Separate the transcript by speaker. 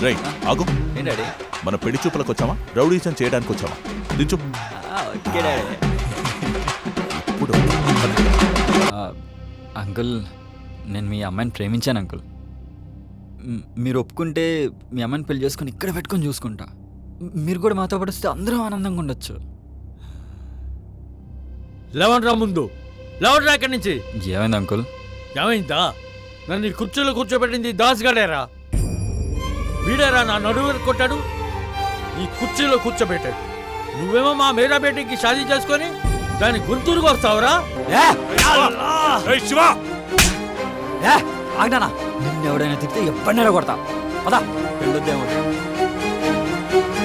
Speaker 1: రేయ్ ఆగు.
Speaker 2: ఏంటి డాడీ?
Speaker 1: మన పెళ్లి చూపులకు వచ్చామా రౌడీజం చేయడానికి వచ్చామా? దించు.
Speaker 2: Okay daddy.
Speaker 1: ఇప్పుడు
Speaker 2: అంకుల్ నేను మీ అమ్మాయిని ప్రేమించాను అంకుల్. మీరు ఒప్పుకుంటే మీ అమ్మాయిని పెళ్లి చేసుకొని ఇక్కడ పెట్టుకొని చూసుకుంటా. మీరు కూడా మాతో పాటు వస్తే అందరం ఆనందంగా ఉండొచ్చు.
Speaker 3: లేవండ్రా ముందు, లేవండ్రా ఇక్కడి నుంచి.
Speaker 2: ఏమైంది అంకుల్?
Speaker 3: ఏమైందా? నన్ను ఈ కుర్చీలో కూర్చోబెట్టింది దాస్గాడేరా. వీడేరా నా నడువు కొట్టాడు, ఈ కుర్చీలో కూర్చోబెట్టాడు. నువ్వేమో మా మేరా బేటీకి షాదీ చేసుకొని దాని గుంతూరుకు వస్తావురా.
Speaker 2: ఆగనా నిన్ను ఎవడైనా తిప్పితే ఎప్పటినైనా కొడతా. పదా పెళ్ళొద్దేమో.